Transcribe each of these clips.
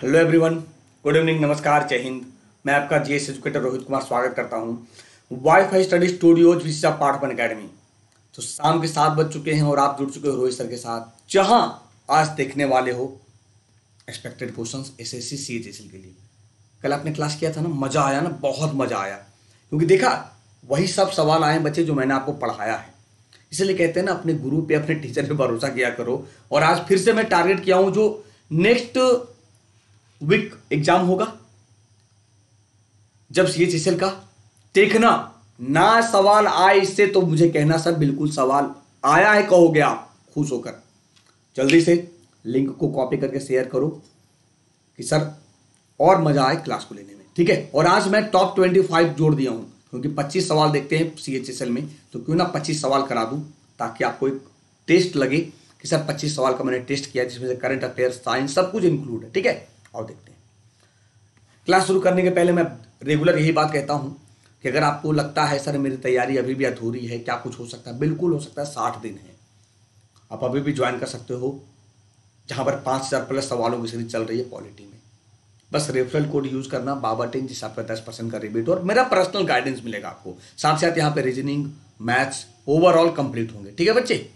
Hello everyone, good evening, नमस्कार, जय हिंद। मैं आपका जीएस एजुकेटर रोहित कुमार स्वागत करता हूं वाईफाई स्टडी स्टूडियोज विशा पाठपन एकेडमी। तो शाम के 7 बज चुके हैं और आप जुड़ चुके हो रोहित सर के साथ, जहां आज देखने वाले हो एक्सपेक्टेड क्वेश्चंस एसएससी सीएचएसएल के लिए। कल आपने क्लास किया था ना, मजा आया ना, बहुत मजा आया, क्योंकि देखा वही सब सवाल आए बच्चे जो मैंने आपको पढ़ाया है। इसलिए कहते हैं ना, अपने गुरु पे, अपने टीचर पे भरोसा किया करो। और आज फिर से मैं टारगेट किया हूं, जो नेक्स्ट वीक एग्जाम होगा जब सीएचएसएल का, देखना ना सवाल आए इससे तो मुझे कहना सर बिल्कुल सवाल आया है, कहोगे आप खुश होकर। जल्दी से लिंक को कॉपी करके शेयर करो कि सर और मजा आए क्लास को लेने में, ठीक है। और आज मैं टॉप 25 जोड़ दिया हूं, क्योंकि 25 सवाल देखते हैं सीएचएसएल में, तो क्यों ना 25 सवाल करा दूं, ताकि आपको एक टेस्ट लगे कि सर 25 सवाल का मैंने टेस्ट किया, जिसमें से करंट अफेयर, साइंस सब कुछ इंक्लूड है, ठीक है। और देखते हैं। क्लास शुरू करने के पहले मैं रेगुलर यही बात कहता हूं कि अगर आपको लगता है सर मेरी तैयारी अभी भी अधूरी है, क्या कुछ हो सकता है, बिल्कुल हो सकता है। 60 दिन है, आप अभी भी ज्वाइन कर सकते हो, जहां पर 5000 प्लस सवालों की सीरीज चल रही है पॉलिटी में। बस रेफरल कोड यूज करना बाबा10, जिससे आपका 10% का रिबेट और मेरा पर्सनल गाइडेंस मिलेगा आपको। साथ साथ यहाँ पे रीजनिंग, मैथ्स ओवरऑल कंप्लीट होंगे, ठीक है बच्चे।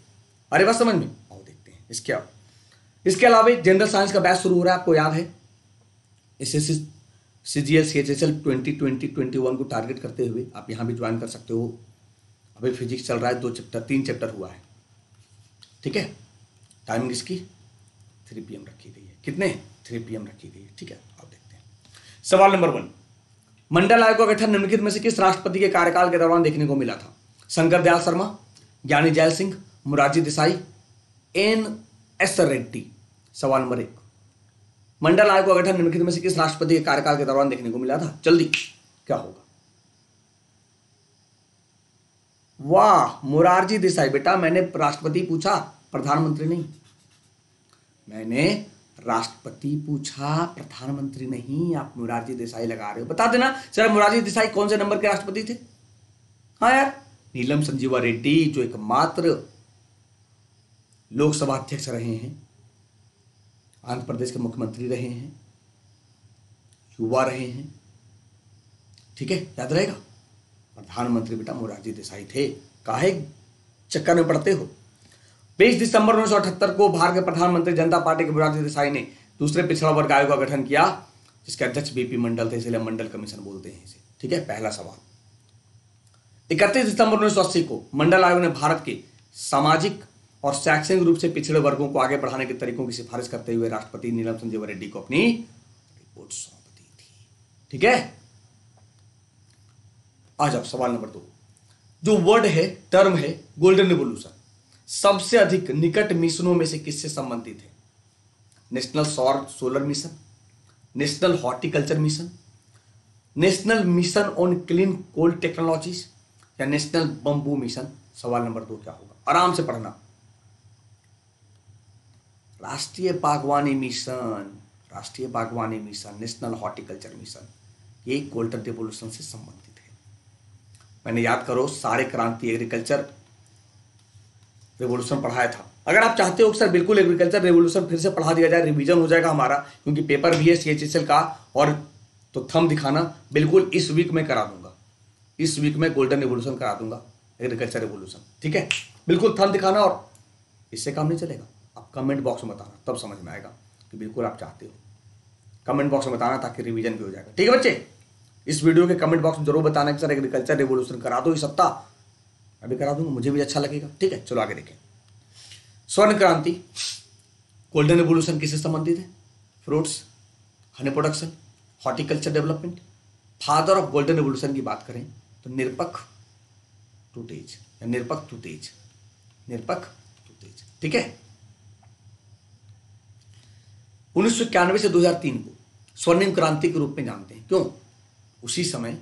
अरे बस समझ में आओ, देखते हैं। इसके अलावा जनरल साइंस का बैच शुरू हो रहा है, आपको याद है। एसएससी सीजीएल सीएचएसएल 2020-21 को टारगेट करते हुए आप यहाँ भी ज्वाइन कर सकते हो। अभी फिजिक्स चल रहा है, 3 चैप्टर हुआ है, ठीक है। टाइमिंग इसकी 3 PM रखी गई है। कितने? 3 PM रखी गई है, ठीक है। अब देखते हैं सवाल नंबर 1। मंडल आयोग का गठन निम्नलिखित में से किस राष्ट्रपति के कार्यकाल के दौरान देखने को मिला था? शंकर दयाल शर्मा, ज्ञानी जैल सिंह, मोरारजी देसाई, NS रेड्डी। सवाल नंबर 1, मंडल आयोग का गठन निम्नलिखित में से किस राष्ट्रपति के कार्यकाल के दौरान देखने को मिला था? जल्दी, क्या होगा? वाह, मोरारजी देसाई। बेटा मैंने राष्ट्रपति पूछा, प्रधानमंत्री नहीं। मैंने राष्ट्रपति पूछा, प्रधानमंत्री नहीं। आप मोरारजी देसाई लगा रहे हो। बता देना सर, मोरारजी देसाई कौन से नंबर के राष्ट्रपति थे? हाँ यार, नीलम संजीवा रेड्डी, जो एकमात्र लोकसभा अध्यक्ष रहे हैं, आंध्र प्रदेश के मुख्यमंत्री रहे हैं, युवा रहे हैं, ठीक है, याद रहेगा। प्रधानमंत्री बेटा मोरारजी देसाई थे। काहे चक्कर में पड़ते हो? 20 दिसंबर 1978 को भारत के प्रधानमंत्री जनता पार्टी के मोरारजी देसाई ने दूसरे पिछड़ा वर्ग आयोग का गठन किया, जिसके अध्यक्ष बीपी मंडल थे, इसलिए मंडल कमीशन बोलते हैं इसे, ठीक है। पहला सवाल। 31 दिसंबर 1980 को मंडल आयोग ने भारत के सामाजिक और शैक्षणिक रूप से पिछड़े वर्गों को आगे बढ़ाने के तरीकों की सिफारिश करते हुए राष्ट्रपति नीलम संजीवा रेड्डी को अपनी रिपोर्ट सौंप दी थी, ठीक है। आ जाओ सवाल नंबर 2। जो वर्ड है, टर्म है गोल्डन रिवॉल्यूशन, सबसे अधिक निकट मिशनों में से किससे संबंधित है? नेशनल सौर solar mission, national horticulture mission, national mission on clean coal technologies, या नेशनल बंबू मिशन। सवाल नंबर 2 क्या होगा? आराम से पढ़ना। राष्ट्रीय बागवानी मिशन, राष्ट्रीय बागवानी मिशन, नेशनल हॉर्टिकल्चर मिशन, ये गोल्डन रिवॉल्यूशन से संबंधित है। मैंने याद करो सारे क्रांति एग्रीकल्चर रेवोल्यूशन पढ़ाया था। अगर आप चाहते हो सर बिल्कुल एग्रीकल्चर रेवोल्यूशन फिर से पढ़ा दिया जाए, रिवीजन हो जाएगा हमारा, क्योंकि पेपर भी है सीएचएसएल का, और तो थंब दिखाना बिल्कुल इस वीक में करा दूंगा। इस वीक में गोल्डन रेवोल्यूशन करा दूंगा, एग्रीकल्चर रेवोल्यूशन, ठीक है। बिल्कुल थंब दिखाना, और इससे काम नहीं चलेगा। आप कमेंट बॉक्स में बताना, तब समझ में आएगा कि बिल्कुल आप चाहते हो। कमेंट बॉक्स में बताना, ताकि रिवीजन भी हो जाएगा, ठीक है बच्चे। इस वीडियो के कमेंट बॉक्स में जरूर बताना कि सर एग्रीकल्चर रेवोल्यूशन करा दो इस सप्ताह। अभी करा दूंगा, मुझे भी अच्छा लगेगा, ठीक है। चलो आगे देखें। स्वर्ण क्रांति, गोल्डन रिवोल्यूशन किससे संबंधित है? Fruits, honey production, horticulture development. Father of golden revolution की बात करें तो निरपक्ष टूटेज, या निरपक्ष टूटेज, निरपक्ष टूटेज, ठीक है। 1991 से 2003 को स्वर्णिम क्रांति के रूप में जानते हैं। क्यों? उसी समय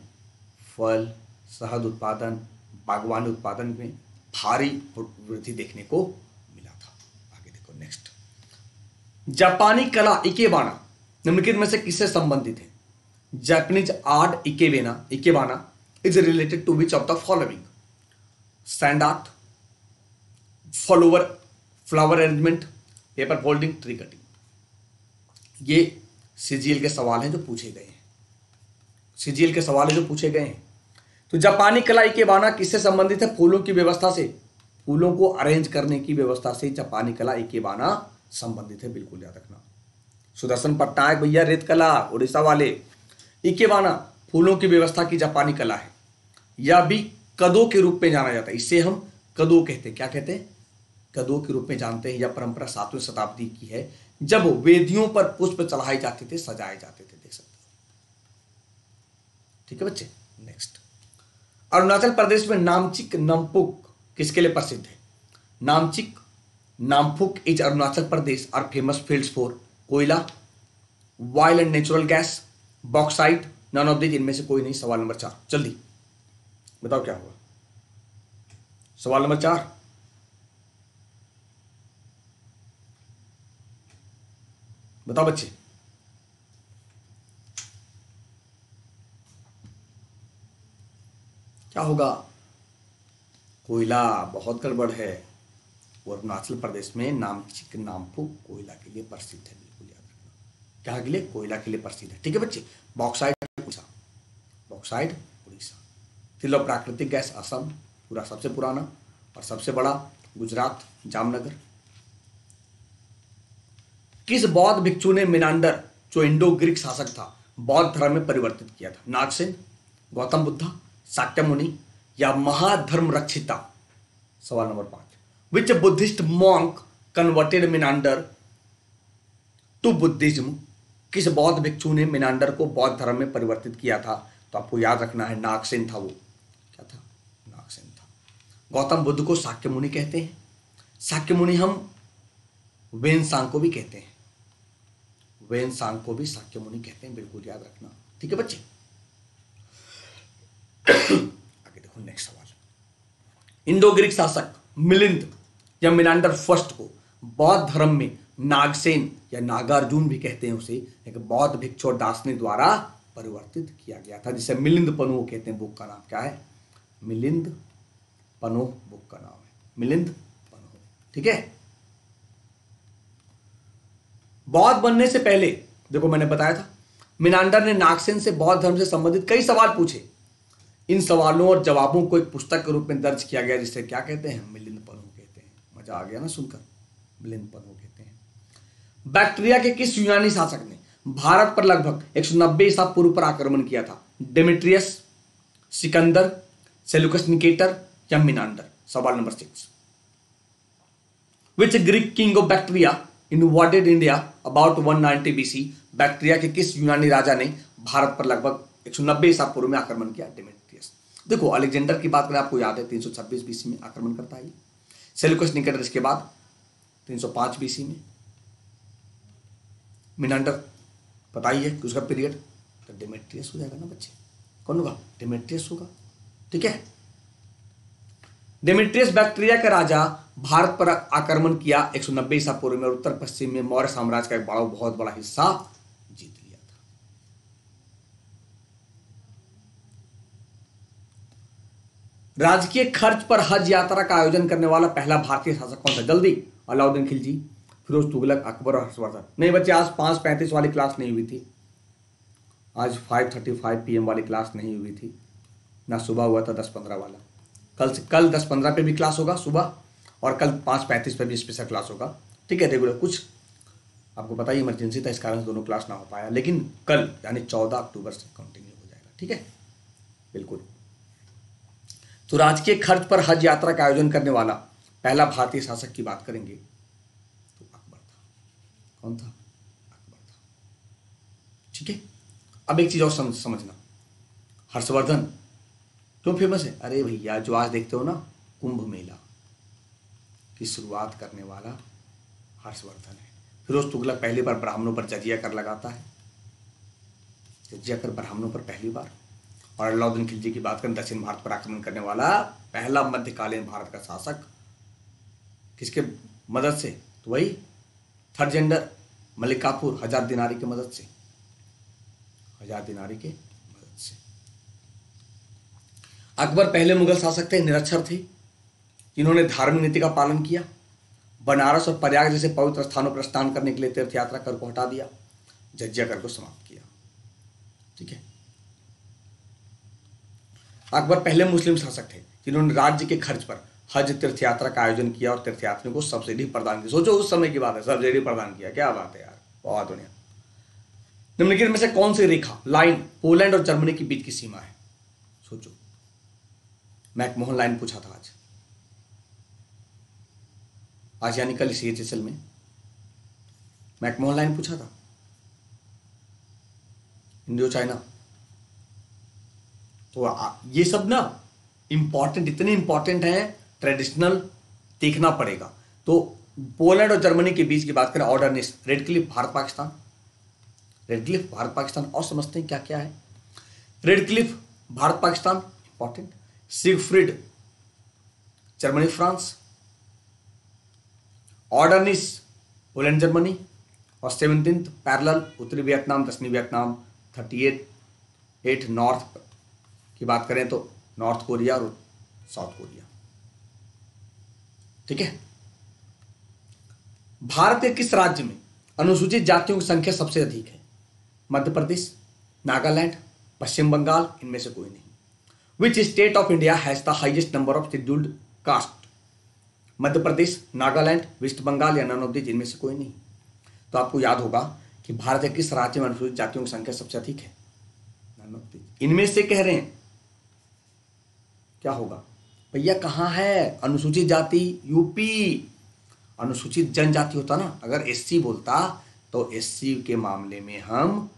फल, शहद उत्पादन, बागवानी उत्पादन में भारी वृद्धि देखने को मिला था। आगे देखो नेक्स्ट। जापानी कला इकेबाना निम्नलिखित में से किससे संबंधित है? Japanese art ikebana is related to which of the following? Sand art, flower arrangement, paper folding, tree cutting. ये सीजीएल के सवाल हैं जो पूछे गए हैं, सीजीएल के सवाल हैं जो पूछे गए हैं। तो जापानी कला इकेबाना किससे संबंधित है? फूलों की व्यवस्था से, फूलों को अरेंज करने की व्यवस्था से जापानी कला इकेबाना संबंधित है, बिल्कुल याद रखना। सुदर्शन पट्टनायक भैया रेत कला उड़ीसा वाले। इकेबाना फूलों की व्यवस्था की जापानी कला है, या भी कदों के रूप में जाना जाता है। इसे हम कदों कहते हैं। क्या कहते हैं? कदों के रूप में जानते हैं। यह परंपरा 7वीं शताब्दी की है, जब वेदियों पर पुष्प चढ़ाए जाते थे, सजाए जाते थे। देख सकते हो, ठीक है बच्चे। नेक्स्ट, अरुणाचल प्रदेश में नामचिक नामपुक किसके लिए प्रसिद्ध है? Namchik Namphuk is Arunachal Pradesh are famous fields for koyla, oil and natural gas, bauxite, none of this, इनमें से कोई नहीं। सवाल नंबर 4, जल्दी बताओ क्या होगा? सवाल नंबर 4, बताओ बच्चे। क्या होगा? कोयला। बहुत गड़बड़ है। और अरुणाचल प्रदेश में नामचिक नामपुक कोयला के लिए प्रसिद्ध है, बिल्कुल याद रखना। क्या के लिए? कोयला के लिए प्रसिद्ध है, ठीक है बच्चे। Bauxite Orissa, bauxite Orissa. तिल और प्राकृतिक गैस असम, पूरा सबसे पुराना और सबसे बड़ा गुजरात, जामनगर। किस बौद्ध भिक्षु ने मिनांडर, जो इंडो ग्रीक शासक था, बौद्ध धर्म में परिवर्तित किया था? नागसेन, गौतम बुद्धा, शाक्य मुनि, या महाधर्म रक्षिता? सवाल नंबर 5, which Buddhist monk converted Menander to Buddhism? किस बौद्ध भिक्षु ने मिनांडर को बौद्ध धर्म में परिवर्तित किया था? तो आपको याद रखना है, नागसेन था। वो क्या था? नागसेन था। गौतम बुद्ध को शाक्य मुनि कहते हैं। शाक्य मुनि हम वेनसांग को भी कहते हैं, वेनसांग को भी शाक्य मुनि कहते हैं, बिल्कुल याद रखना, ठीक है बच्चे। आगे देखो नेक्स्ट सवाल। इंडो ग्रीक शासक मिलिंद या मिनांडर फर्स्ट को बौद्ध धर्म में नागसेन या नागार्जुन भी कहते हैं, उसे एक बौद्ध भिक्षु और दार्शनिक द्वारा परिवर्तित किया गया था, जिसे मिलिंद पन्हो कहते हैं। बुक का नाम क्या है? मिलिंद पन्हो बुक का नाम है, मिलिंद पन्हो, ठीक है। बौद्ध बनने से पहले देखो मैंने बताया था, मिनांडर ने नागसेन से बौद्ध धर्म से संबंधित कई सवाल पूछे। इन सवालों और जवाबों को एक पुस्तक के रूप में दर्ज किया गया, जिसे क्या कहते हैं? मिलिंद पन्हो कहते हैं। मजा आ गया ना सुनकर? मिलिंद पन्हो कहते हैं। बैक्ट्रिया के किस यूनानी शासक ने भारत पर लगभग 190 ईसा पूर्व पर आक्रमण किया था? डेमेट्रियस, सिकंदर, सेल्यूकस निकेटर या मिनांडर? सवाल number 6, which Greek king of Bactria invaded India about 190 BC? Bactria के किस यूनानी राजा ने भारत पर लगभग 190 ईसा पूर्व में आक्रमण किया? डेमेट्रियस। देखो अलेक्जेंडर की बात करें, आपको याद है 326 BC में आक्रमण करता है। सेल्यूकस निकेटर इसके बाद 305 BC में। मिनांडर पता ही है कि उसका पीरियड, तो डेमेट्रियस हो जाएगा ना बच्चे। कौन होगा? डेमेट्रियस होगा, ठीक है। डेमेट्रियस बैक्ट्रिया का राजा, भारत पर आक्रमण किया 190 ईसा पूर्व में और उत्तर पश्चिम में मौर्य साम्राज्य का एक बहुत बड़ा हिस्सा जीत लिया था। राजकीय खर्च पर हज यात्रा का आयोजन करने वाला पहला भारतीय शासक कौन था? जल्दी। अलाउद्दीन खिलजी, फिरोज तुगलक, अकबर और हर्षवर्धन। नहीं बच्चे, आज 5:35 वाली क्लास नहीं हुई थी, आज 5:35 PM वाली क्लास नहीं हुई थी ना, सुबह हुआ था 10:15 वाला। कल 10:15 पे भी क्लास होगा सुबह, और कल 5:35 पे भी स्पेशल क्लास होगा, ठीक है। रेगुलर कुछ आपको पता ही इमरजेंसी था, इस कारण से दोनों क्लास ना हो पाया, लेकिन कल यानी 14 अक्टूबर से कंटिन्यू हो जाएगा, ठीक है, बिल्कुल। तो राजकीय खर्च पर हज यात्रा का आयोजन करने वाला पहला भारतीय शासक की बात करेंगे तो अकबर था। कौन था? अकबर था, ठीक है। अब एक चीज और समझना, हर्षवर्धन क्यों फेमस है? अरे भैया, जो आज देखते हो ना कुंभ मेला की शुरुआत करने वाला हर्षवर्धन है। फिरोज तुगलक पहली बार ब्राह्मणों पर जजिया कर लगाता है, जजिया कर ब्राह्मणों पर पहली बार। और अलाउद्दीन खिलजी की बात करें, दक्षिण भारत पर आक्रमण करने वाला पहला मध्यकालीन भारत का शासक, किसके मदद से? तो वही थर्ड जेंडर मलिक काफूर, 1000 दिनारी की मदद से, 1000 दिनारी के मदद से। अकबर पहले मुगल शासक थे, निरक्षर थे, जिन्होंने धार्मिक नीति का पालन किया। बनारस और प्रयाग जैसे पवित्र स्थानों पर स्नान करने के लिए तीर्थ यात्रा कर को हटा दिया। जजिया कर को समाप्त किया। ठीक है। अकबर पहले मुस्लिम शासक थे जिन्होंने राज्य के खर्च पर हज तीर्थ यात्रा का आयोजन किया और तीर्थयात्रियों को सब्सिडी प्रदान की। सोचो उस समय की बात है, सब्सिडी प्रदान किया, क्या बात है यार, बहुत बढ़िया। निम्नलिखित में से कौन सी रेखा लाइन पोलैंड और जर्मनी के बीच की सीमा है? सोचो, मैकमोहन लाइन पूछा था आज यानी कल CHSL में मैकमोहन लाइन पूछा था, इंडो चाइना। तो ये सब ना इंपॉर्टेंट, इतने इंपॉर्टेंट है, ट्रेडिशनल देखना पड़ेगा। तो पोलैंड और जर्मनी के बीच की बात करें, Oder Neisse, Radcliffe Bharat Pakistan, Radcliffe Bharat Pakistan. और समझते हैं क्या क्या है। Radcliffe Bharat Pakistan important, Siegfried Germany France, Oder Neisse Poland Germany, और 17th पैरेलल उत्तरी वियतनाम दक्षिणी वियतनाम, 38 नॉर्थ की बात करें तो नॉर्थ कोरिया और साउथ कोरिया। ठीक है। भारत के किस राज्य में अनुसूचित जातियों की संख्या सबसे अधिक है? मध्य प्रदेश, नागालैंड, पश्चिम बंगाल, इनमें से कोई नहीं। Which state of India has the highest number of scheduled caste? Madhya Pradesh, Nagaland, West Bengal या नन ऑफ दीज, इनमें से कोई नहीं। तो आपको याद होगा कि भारत के किस राज्य में अनुसूचित जातियों की संख्या सबसे अधिक है? None of these. इनमें से कह रहे हैं, क्या होगा भैया? कहां है अनुसूचित जाति? यूपी। अनुसूचित जनजाति होता ना, अगर SC बोलता तो SC के मामले में हम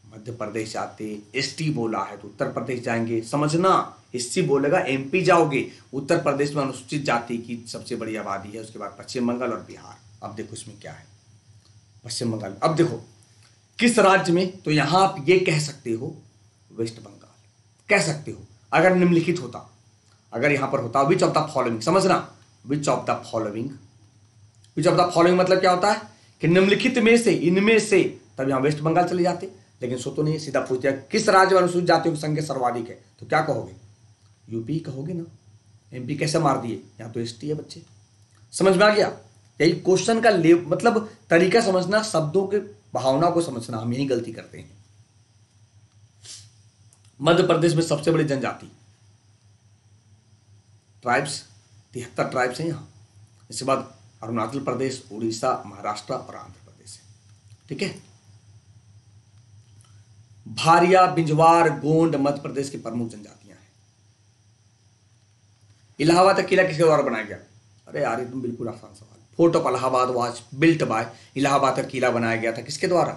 मध्य प्रदेश जाते, ST बोला है तो उत्तर प्रदेश जाएंगे। समझना, SC बोलेगा MP जाओगे। उत्तर प्रदेश में अनुसूचित जाति की सबसे बड़ी आबादी है, उसके बाद पश्चिम बंगाल और बिहार। अब देखो इसमें क्या है, पश्चिम बंगाल। अब देखो किस राज्य में, तो यहां आप ये कह सकते हो वेस्ट बंगाल, कह सकते हो अगर निम्नलिखित होता, अगर यहां पर होता विच ऑफ द फॉलोइंग। समझना, which of the following, which of the following मतलब क्या होता है कि निम्नलिखित में से, इनमें से, तब यहां वेस्ट बंगाल चले जाते। लेकिन सो तो नहीं, सीधा पूछ दिया किस राज्य में अनुसूचित जातियों की संख्या सर्वाधिक है, तो क्या कहोगे? यूपी कहोगे ना। MP कैसे मार दिए, यहां तो ST है बच्चे। समझ में आ गया? यही क्वेश्चन का मतलब तरीका समझना, शब्दों के भावना को समझना, हम यही गलती करते हैं। मध्य प्रदेश में सबसे बड़ी जनजाति ट्राइब्स, 73 ट्राइब्स हैं यहाँ। इसके बाद अरुणाचल प्रदेश, उड़ीसा, महाराष्ट्र और आंध्र प्रदेश है। ठीक है। भारिया, बिंजवार, गोंड मध्य प्रदेश की प्रमुख जनजातियां हैं। इलाहाबाद का किला किसके द्वारा बनाया गया? अरे यार तुम बिल्कुल आसान सवाल। Fort of Allahabad was built by, Allahabad का किला बनाया गया था किसके द्वारा?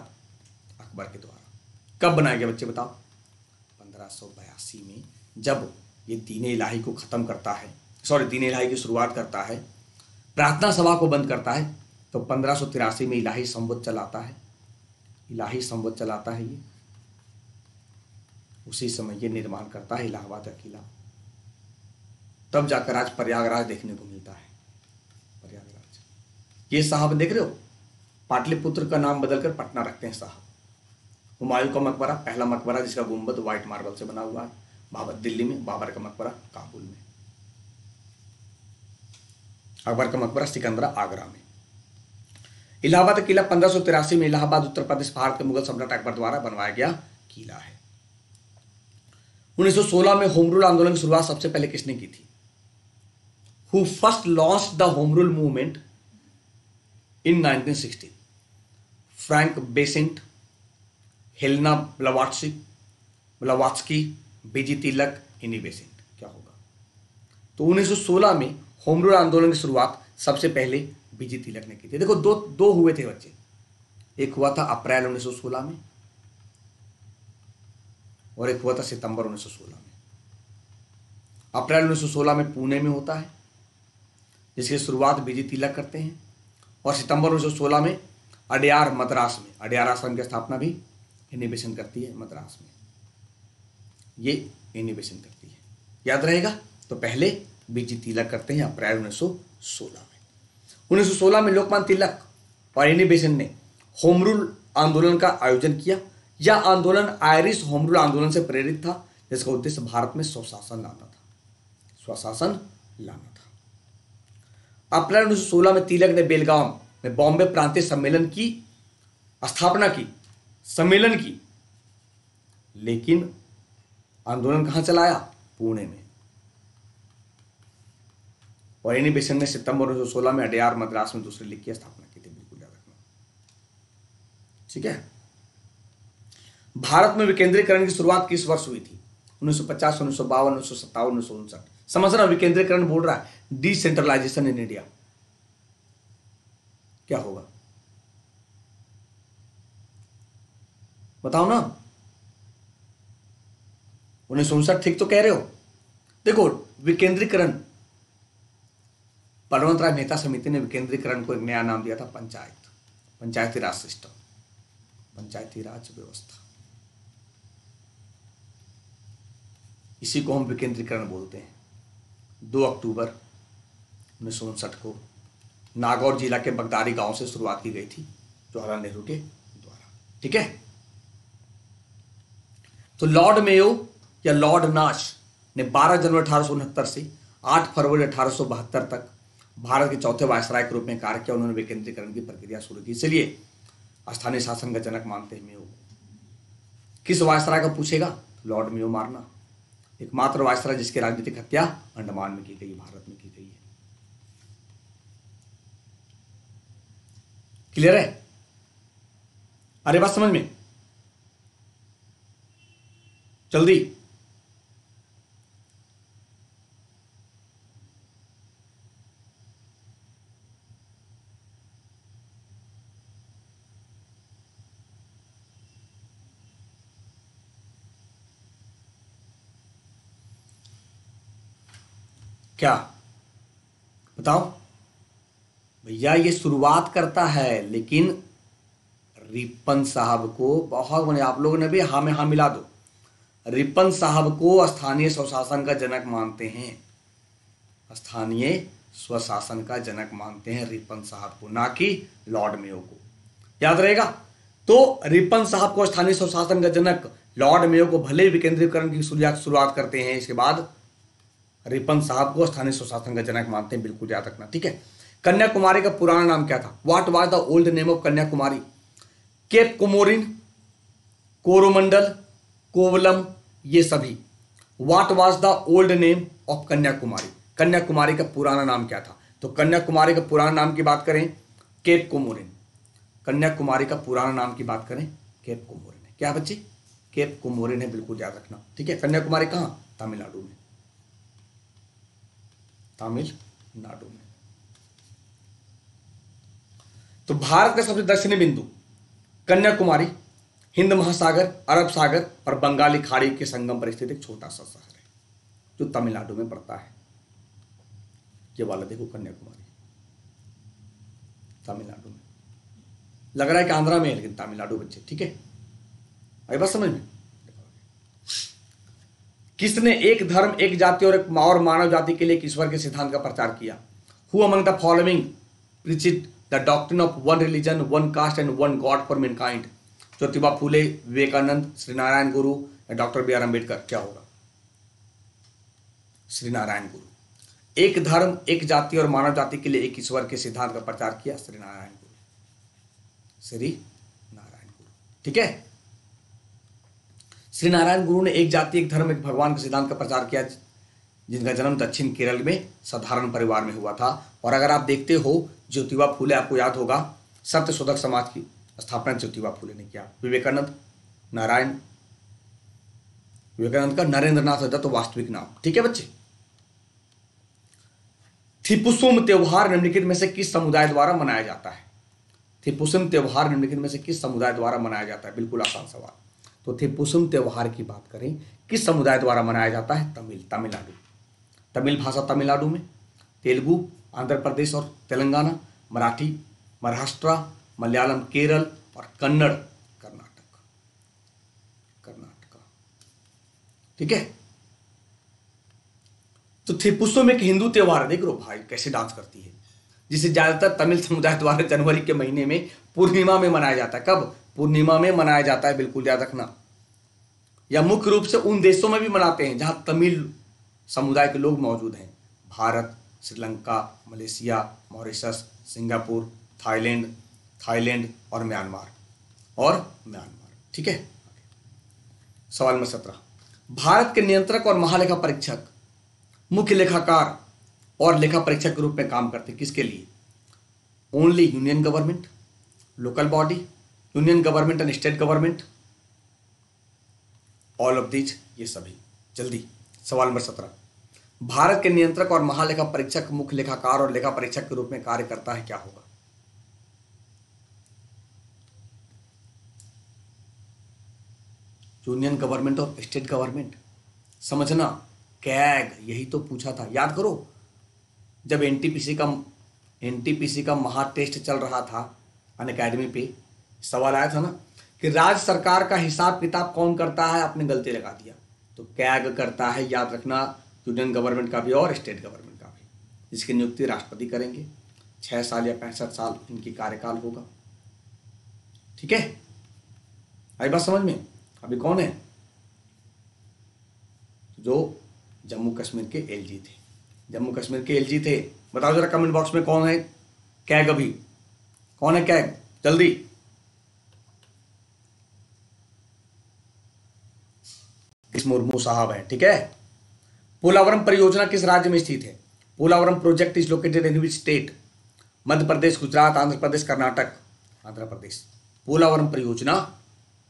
अकबर के द्वारा। कब बनाया गया बच्चे बताओ? 1582 में, जब ये दीन इलाही को खत्म करता है, दीन इलाही की शुरुआत करता है, प्रार्थना सभा को बंद करता है, तो 1583 में इलाही संवत चलाता है, इलाही संवत चलाता है ये। उसी समय ये निर्माण करता है इलाहाबाद का किला। तब जाकर आज प्रयागराज देखने को मिलता है। प्रयागराज, ये साहब देख रहे हो, पाटलिपुत्र का नाम बदलकर पटना रखते हैं साहब। हुमायूं का मकबरा, पहला मकबरा जिसका गुंबद व्हाइट मार्बल से बना हुआ है, बाबर दिल्ली में, बाबर का मकबरा काबुल में, अकबर का मकबरा सिकंदरा आगरा में। इलाहाबाद का किला 1583 में इलाहाबाद उत्तर प्रदेश भारत के मुगल सम्राट अकबर द्वारा बनवाया गया किला है। 1916 में होम रूल आंदोलन की शुरुआत सबसे पहले किसने की थी? Who first launched the home rule movement in 1916? Frank Besant, Helena Blavatsky, BG Tilak, Annie Besant. क्या होगा? तो 1916 में होम रूल आंदोलन की शुरुआत सबसे पहले बीजी तिलक ने की थी। देखो दो हुए थे बच्चे, एक हुआ था अप्रैल 1916 में और एक हुआ था सितंबर 1916 में। अप्रैल 1916 में पुणे में होता है, जिसकी शुरुआत बीजी तिलक करते हैं, और सितंबर 1916 में अडयार मद्रास में, अडयार आश्रम की स्थापना भी एनी बेसेंट करती है मद्रास में, ये एनी बेसेंट करती है। याद रहेगा? तो पहले बीजी तिलक करते हैं अप्रैल 1916 में। 1916 में लोकमान्य तिलक और एनी बेसेंट ने होम रूल आंदोलन का आयोजन किया। यह आंदोलन आयरिश होम रूल आंदोलन से प्रेरित था, जिसका उद्देश्य भारत में स्वशासन लाना था, स्वशासन लाना था। अप्रैल 1916 में तिलक ने बेलगाम में बॉम्बे प्रांतीय सम्मेलन की स्थापना की, सम्मेलन की, लेकिन आंदोलन कहां चलाया? पुणे में। और इन्हीं बेसन ने सितंबर 1916 में अडयार मद्रास में दूसरे लीग की स्थापना की थी, बिल्कुल याद रखना। ठीक है। भारत में विकेंद्रीकरण की शुरुआत किस वर्ष हुई थी? 1950, 1952, 1957, 1959। समझना, विकेंद्रीकरण बोल रहा है, डिसेंट्रलाइजेशन इन इंडिया। क्या होगा बताओ ना। 1959 ठीक तो कह रहे हो। देखो, विकेंद्रीकरण, बलवंत राय मेहता समिति ने विकेंद्रीकरण को एक नया नाम दिया था, पंचायत, पंचायती राज सिस्टम, पंचायती राज व्यवस्था। इसी को हम विकेंद्रीकरण बोलते हैं। 2 अक्टूबर 1959 को नागौर जिला के बगदारी गांव से शुरुआत की गई थी जवाहरलाल नेहरू के द्वारा। ठीक है। तो लॉर्ड मेयो या लॉर्ड नाश ने 12 जनवरी 1869 से 8 फरवरी 1872 तक भारत के चौथे वायसराय के रूप में कार्य किया। उन्होंने विकेंद्रीकरण की प्रक्रिया शुरू की, इसलिए स्थानीय शासन का जनक मानते हैं मेयो को। किस वायसराय का पूछेगा? लॉर्ड मेयो मारना, एकमात्र वायसराय जिसकी राजनीतिक हत्या अंडमान में की गई, भारत में की गई है। क्लियर है? अरे बात समझ में? जल्दी। क्या बताओ भैया? ये शुरुआत करता है, लेकिन रिपन साहब को बहुत बने, आप लोगों ने भी हाँ में हाँ मिला दो। रिपन साहब को स्थानीय स्वशासन का जनक मानते हैं, स्थानीय स्वशासन का जनक मानते हैं रिपन साहब को, ना कि लॉर्ड मेयो को। याद रहेगा। तो रिपन साहब को स्थानीय स्वशासन का जनक, लॉर्ड मेयो को भले विकेंद्रीकरण की शुरुआत करते हैं, इसके बाद रिपन साहब को स्थानीय स्वशासन का जनक मानते हैं, बिल्कुल याद रखना। ठीक है। कन्याकुमारी का पुराना नाम क्या था? What was the old name of Kanyakumari? Cape Comorin, Coromandel, Kovalam, ये सभी। What was the old name of Kanyakumari? Kanyakumari का पुराना नाम क्या था? तो कन्याकुमारी का पुराना नाम की बात करें, केप कोमोरिन। कन्याकुमारी का पुराना नाम की बात करें, केप कोमोरिन है। क्या बच्चे? केप कोमोरिन है, बिल्कुल याद रखना। ठीक है। कन्याकुमारी कहां? तमिलनाडु में, तमिलनाडु में। तो भारत का सबसे दक्षिणी बिंदु कन्याकुमारी, हिंद महासागर, अरब सागर और बंगाली खाड़ी के संगम पर स्थित एक छोटा सा शहर है जो तमिलनाडु में पड़ता है। ये वाला देखो, कन्याकुमारी तमिलनाडु में। लग रहा है कि आंध्रा में है, लेकिन तमिलनाडु बच्चे। ठीक है। आई बात समझ में? किसने एक धर्म, एक जाति और मानव जाति के लिए एक ईश्वर के सिद्धांत का प्रचार किया? Who among the following preached the doctrine of one religion, one caste and one god for mankind? Jyotiba Phule, Vivekananda, Shri Narayana Guru या डॉक्टर बी आर अम्बेडकर? क्या होगा? श्री नारायण गुरु। एक धर्म, एक जाति और मानव जाति के लिए एक ईश्वर के सिद्धांत का प्रचार किया, श्री नारायण गुरु, श्री नारायण गुरु। ठीक है। श्री नारायण गुरु ने एक जाति, एक धर्म, एक भगवान के सिद्धांत का प्रचार किया, जिनका जन्म दक्षिण केरल में साधारण परिवार में हुआ था। और अगर आप देखते हो, ज्योतिबा फूले, आपको याद होगा, सत्य शोधक समाज की स्थापना ज्योतिबा फूले ने किया। विवेकानंद, नारायण, विवेकानंद का नरेंद्रनाथ दत्त वास्तविक नाम। ठीक है बच्चे। थिपुसुम त्योहार निम्नलिखित में से किस समुदाय द्वारा मनाया जाता है? थिपुसुम त्योहार निम्नलिखित में से किस समुदाय द्वारा मनाया जाता है? बिल्कुल आसान सवाल। तो थिपुसुम त्योहार की बात करें, किस समुदाय द्वारा मनाया जाता है? तमिलनाडु, तमिल भाषा तमिलनाडु में, तेलुगु आंध्र प्रदेश और तेलंगाना, मराठी महाराष्ट्र, मलयालम केरल और कन्नड़ कर्नाटक। ठीक है। तो थिपुसुम एक हिंदू त्योहार है। देख लो भाई कैसे डांस करती है, जिसे ज्यादातर तमिल समुदाय द्वारा जनवरी के महीने में पूर्णिमा में मनाया जाता है। कब? पूर्णिमा में मनाया जाता है, बिल्कुल याद रखना। या मुख्य रूप से उन देशों में भी मनाते हैं जहां तमिल समुदाय के लोग मौजूद हैं। Bharat, Sri Lanka, Malaysia, Mauritius, Singapore, Thailand और म्यांमार। ठीक है। सवाल नंबर 17, भारत के नियंत्रक और महालेखा परीक्षक मुख्य लेखाकार और लेखा परीक्षक के रूप में काम करते किसके लिए? Only union government, local body, union government and state government, all of these, ये सभी। जल्दी, सवाल नंबर 17, भारत के नियंत्रक और महालेखा परीक्षक मुख्य लेखाकार और लेखा परीक्षक के रूप में कार्य करता है, क्या होगा? यूनियन गवर्नमेंट और स्टेट गवर्नमेंट। समझना, कैग, यही तो पूछा था, याद करो जब एनटीपीसी का महा टेस्ट चल रहा था अनअकैडमी पे, सवाल आया था ना कि राज्य सरकार का हिसाब किताब कौन करता है, आपने गलती लगा दिया, तो कैग करता है, याद रखना, यूनियन गवर्नमेंट का भी और स्टेट गवर्नमेंट का भी, जिसकी नियुक्ति राष्ट्रपति करेंगे। 6 साल या 65 साल इनकी कार्यकाल होगा। ठीक है, आई बात समझ में? अभी कौन है? जो जम्मू कश्मीर के एलजी थे, जम्मू कश्मीर के एलजी थे, बताओ जरा कमेंट बॉक्स में कौन है कैग? अभी कौन है कैग? जल्दी। किस मुर्मू साहब है, ठीक है। पोलावरम परियोजना किस राज्य में स्थित है? Polavaram project is located in which state? Madhya Pradesh, Gujarat, Andhra Pradesh, Karnataka. Andhra Pradesh. Polavaram परियोजना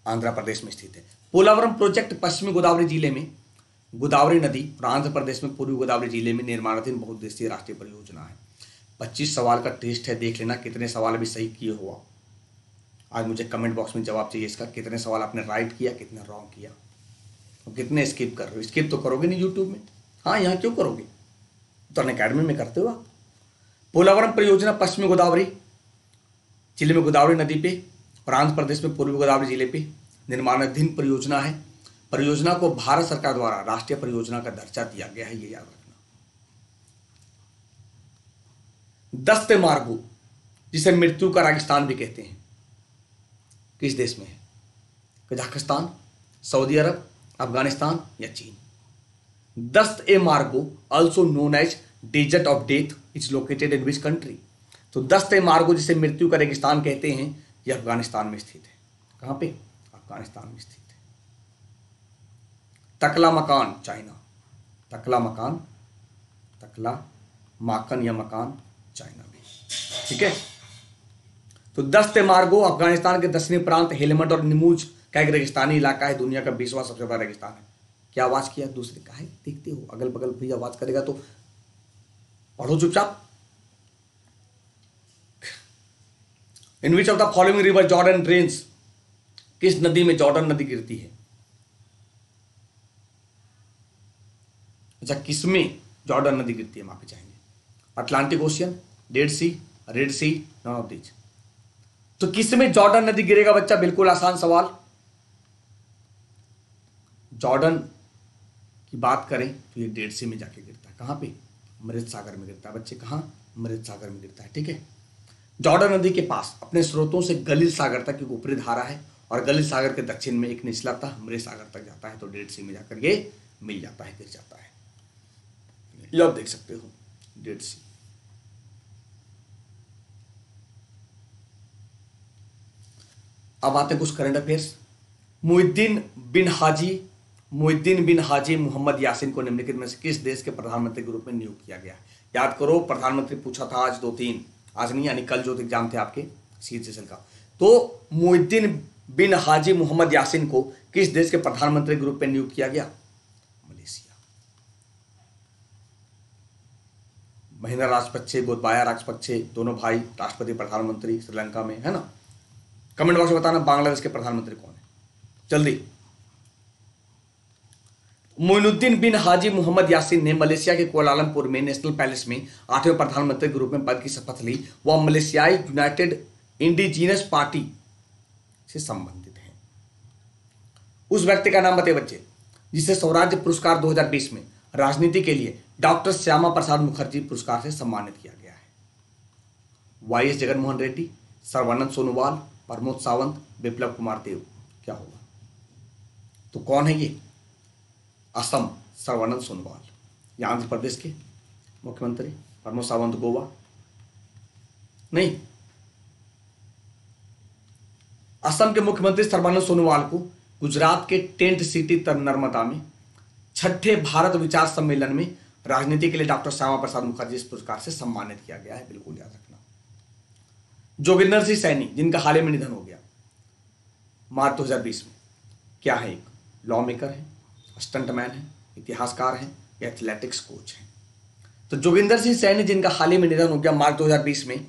आंध्र प्रदेश में स्थित है। पोलावरम प्रोजेक्ट पश्चिमी गोदावरी जिले में गोदावरी नदी और आंध्र प्रदेश में पूर्वी गोदावरी जिले में निर्माणाधीन बहुउद्देशीय राष्ट्रीय परियोजना है। 25 सवाल का टेस्ट है, देख लेना कितने सवाल भी सही किए हुआ। आज मुझे कमेंट बॉक्स में जवाब चाहिए इसका, कितने सवाल आपने राइट किया, कितने रॉन्ग किया, और कितने स्किप कर रहे हो। स्किप तो करोगे नहीं यूट्यूब में, हाँ यहाँ क्यों करोगे, तो अनअकैडमी में करते हो आप। पोलावरम परियोजना पश्चिमी गोदावरी जिले में गोदावरी नदी पे और आंध्र प्रदेश में पूर्वी गोदावरी जिले पे निर्माणाधीन परियोजना है। परियोजना को भारत सरकार द्वारा राष्ट्रीय परियोजना का दर्जा दिया गया है, ये याद रखना। दस्त मार्गो, जिसे मृत्यु का रेगिस्तान भी कहते हैं, किस देश में है? कजाकिस्तान, सऊदी अरब, अफगानिस्तान या चीन? Dasht e Margo also known as desert of death is located in which country? तो दस्त ए मार्गो, जिसे मृत्यु का रेगिस्तान कहते हैं, यह अफगानिस्तान में स्थित है। कहां पे? अफगानिस्तान में स्थित है। तकला मकान, चाइना। तकला मकान, तकला माकन या मकान, चाइना में, ठीक है। तो दस्त ए मार्गो अफगानिस्तान के दक्षिणी प्रांत हेलमंड और निमूज का एक रेगिस्तानी इलाका है, दुनिया का 20वां सबसे बड़ा रेगिस्तान है। क्या आवाज किया दूसरे का है? देखते हो अगल बगल भी आवाज करेगा तो पढ़ो चुपचाप। In which of the following river Jordan drains? किस नदी में जॉर्डन नदी गिरती है? अच्छा, किसमें जॉर्डन नदी गिरती है, माफी चाहेंगे। Atlantic ocean, dead sea, red sea, none of these. तो किसमें जॉर्डन नदी गिरेगा बच्चा? बिल्कुल आसान सवाल। जॉर्डन की बात करें तो ये डेड सी में जाके गिरता है। कहां पे? मृत सागर में गिरता है बच्चे। कहां? मृत सागर में गिरता है, ठीक है। जॉर्डन नदी के पास अपने स्रोतों से गलील सागर तक एक ऊपरी धारा है और गलील सागर के दक्षिण में एक निचला तह मृत सागर तक जाता है, तो डेड सी में जाकर ये मिल जाता है, गिर जाता है। ये आप देख सकते हो, डेड सी। अब आते हैं कुछ करंट अफेयर्स। मुहिद्दीन बिन हाजी मोहम्मद यासीन को निम्नलिखित में से किस देश के प्रधानमंत्री के रूप में नियुक्त किया गया? याद करो, प्रधानमंत्री पूछा था आज 2-3, आज नहीं यानी कल जो एग्जाम थे आपके सीएचएसएल का। तो मुहिद्दीन बिन हाजी मोहम्मद यासीन को किस देश के प्रधानमंत्री के रूप में नियुक्त किया गया? मलेशिया। महिंदा राजपक्षे, गोतबाया राजपक्षे, दोनों भाई राष्ट्रपति प्रधानमंत्री श्रीलंका में, है ना। कमेंट बॉक्स में बताना बांग्लादेश के प्रधानमंत्री कौन है, जल्दी। मोइनुद्दीन बिन हाजी मोहम्मद यासीन ने मलेशिया के कुआलालंपुर में नेशनल पैलेस में 8वें प्रधानमंत्री के रूप में पद की शपथ ली। वह मलेशियाई यूनाइटेड इंडिजीनस पार्टी से संबंधित है। उस व्यक्ति का नाम बताइए बच्चे, जिसे स्वराज्य पुरस्कार 2020 में राजनीति के लिए डॉक्टर श्यामा प्रसाद मुखर्जी पुरस्कार से सम्मानित किया गया है। वाईएस जगनमोहन रेड्डी, सर्बानंद सोनोवाल, प्रमोद सावंत, बिप्लब कुमार देव, क्या होगा? तो कौन है ये? असम सर्बानंद सोनोवाल, या आंध्र प्रदेश के मुख्यमंत्री प्रमोद सावंत गोवा, नहीं असम के मुख्यमंत्री सर्बानंद सोनोवाल को गुजरात के टेंट सिटी तर नर्मदा में छठे भारत विचार सम्मेलन में राजनीति के लिए डॉक्टर श्यामा प्रसाद मुखर्जी इस पुरस्कार से सम्मानित किया गया है, बिल्कुल याद रखना। जोगिंदर सिंह सैनी, जिनका हाल ही में निधन हो गया मार्च 2020 में, क्या है? एक लॉ मेकर है, स्टंटमैन है, इतिहासकार है या एथलेटिक्स कोच है? तो जोगिंदर सिंह सैनी, जिनका हाल ही में निधन हो गया मार्च 2020 में,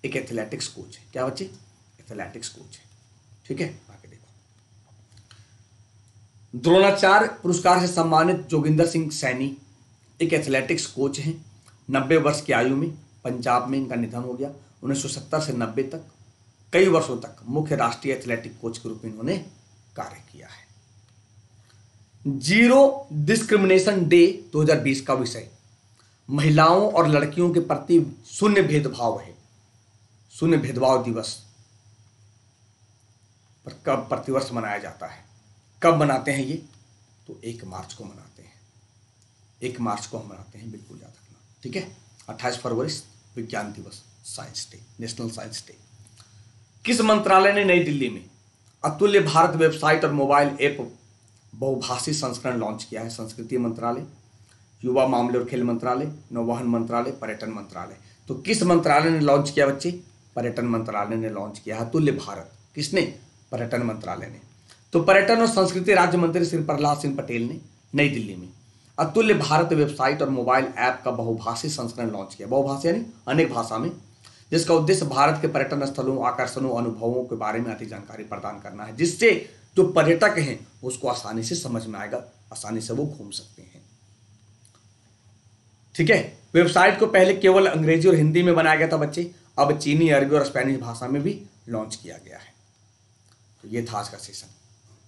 एक एथलेटिक्स कोच है। क्या बच्चे? एथलेटिक्स कोच है। ठीक है, आगे देखो। द्रोणाचार्य पुरस्कार से सम्मानित जोगिंदर सिंह सैनी एक एथलेटिक्स कोच हैं। 90 वर्ष की आयु में पंजाब में इनका निधन हो गया। 1970 से 90 तक कई वर्षों तक मुख्य राष्ट्रीय एथलेटिक कोच के रूप में इन्होंने कार्य किया है। जीरो डिस्क्रिमिनेशन डे 2020 का विषय महिलाओं और लड़कियों के प्रति शून्य भेदभाव है। शून्य भेदभाव दिवस पर कब प्रतिवर्ष मनाया जाता है? कब मनाते हैं ये? तो 1 मार्च को मनाते हैं। 1 मार्च को हम मनाते हैं, बिल्कुल याद रखना। ठीक है। 28 फरवरी विज्ञान दिवस, science day, national science day. किस मंत्रालय ने नई दिल्ली में अतुल्य भारत वेबसाइट और मोबाइल ऐप बहुभाषी संस्करण लॉन्च किया है? संस्कृति मंत्रालय, युवा मामले और खेल मंत्रालय, नौवहन मंत्रालय, पर्यटन मंत्रालय। तो किस मंत्रालय ने लॉन्च किया बच्चे? पर्यटन मंत्रालय ने लॉन्च किया है अतुल्य भारत। किसने? पर्यटन मंत्रालय ने। तो पर्यटन और संस्कृति राज्य मंत्री श्री प्रहलाद सिंह पटेल ने नई दिल्ली में अतुल्य भारत वेबसाइट और मोबाइल ऐप का बहुभाषी संस्करण लॉन्च किया। बहुभाषी यानी अनेक भाषा में, जिसका उद्देश्य भारत के पर्यटन स्थलों, आकर्षणों, अनुभवों के बारे में अधिक जानकारी प्रदान करना है, जिससे जो पर्यटक हैं उसको आसानी से समझ में आएगा, आसानी से वो घूम सकते हैं। ठीक है। वेबसाइट को पहले केवल अंग्रेजी और हिंदी में बनाया गया था बच्चे, अब चीनी, अरबी और स्पेनिश भाषा में भी लॉन्च किया गया है। तो ये था आज का सेशन।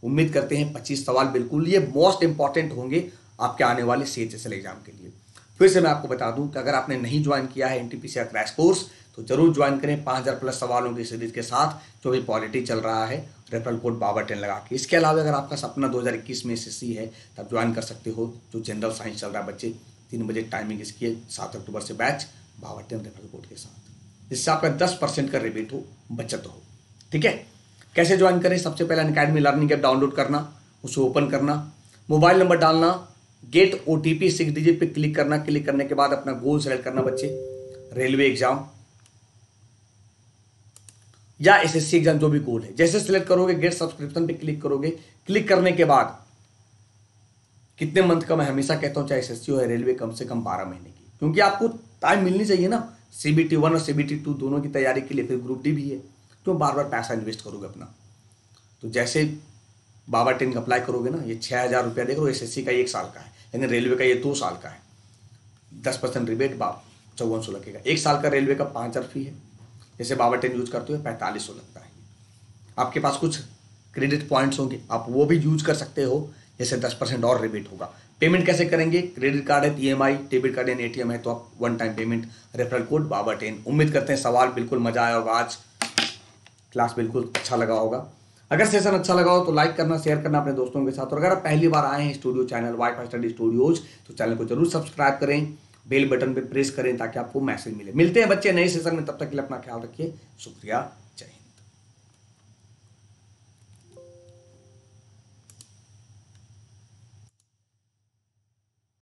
उम्मीद करते हैं 25 सवाल बिल्कुल ये मोस्ट इंपॉर्टेंट होंगे आपके आने वाले CHSL एग्जाम के लिए। फिर से मैं आपको बता दूं कि अगर आपने नहीं ज्वाइन किया है NTPC का क्रैश कोर्स तो जरूर ज्वाइन करें 5000 प्लस सवालों की सीरीज के साथ, जो भी पॉलिटी चल रहा है, रेफरल कोड बाबा10 लगा के। इसके अलावा अगर आपका सपना 2021 में SSC है तब ज्वाइन कर सकते हो। जो जनरल साइंस चल रहा है बच्चे, 3 बजे टाइमिंग इसकी है, 7 अक्टूबर से बैच बाबा10 रेफरल कोड के साथ, जिससे आपका 10% का रिबेट हो, बचत हो। ठीक है। कैसे ज्वाइन करें? सबसे पहले अनअकैडमी लर्निंग ऐप डाउनलोड करना, उसे ओपन करना, मोबाइल नंबर डालना, गेट OTP 6 डिजिट पे क्लिक करना। क्लिक करने के बाद अपना गोल सेलेक्ट करना बच्चे, रेलवे एग्जाम या SSC एग्जाम, जो भी गोल है। जैसे सिलेक्ट करोगे गेट सब्सक्रिप्शन पे क्लिक करोगे। क्लिक करने के बाद कितने मंथ का, मैं हमेशा कहता हूं चाहे SSC हो या रेलवे, कम से कम 12 महीने की, क्योंकि आपको टाइम मिलनी चाहिए ना CBT 1 और CBT 2 दोनों की तैयारी के लिए। फिर ग्रुप D भी है, क्यों बार बार पैसा इन्वेस्ट करोगे अपना? तो जैसे बाबा10 का अप्लाई करोगे ना, ये 6000 रुपया देख लो, SSC का 1 साल का है, लेकिन रेलवे का ये 2 साल का है। 10% रिबेट 5400 लगेगा। 1 साल का रेलवे का 5000 फी है। जैसे बाबा10 यूज करते हो 4500 लगता है। आपके पास कुछ क्रेडिट पॉइंट्स होंगे, आप वो भी यूज कर सकते हो, जैसे 10% और रिबेट होगा। पेमेंट कैसे करेंगे? क्रेडिट कार्ड है, EMI, डेबिट कार्ड है, ATM है, तो आप 1 टाइम पेमेंट, रेफरल कोड बाबा10। उम्मीद करते हैं सवाल बिल्कुल मजा आया होगा, आज क्लास बिल्कुल अच्छा लगा होगा। अगर सेशन अच्छा लगा हो तो लाइक करना, शेयर करना अपने दोस्तों के साथ। और अगर आप पहली बार आए हैं studio channel wifi study studios, तो चैनल को जरूर सब्सक्राइब करें, बेल बटन पे प्रेस करें ताकि आपको मैसेज मिले। मिलते हैं बच्चे नए सेशन में, तब तक के लिए अपना ख्याल रखिए। शुक्रिया।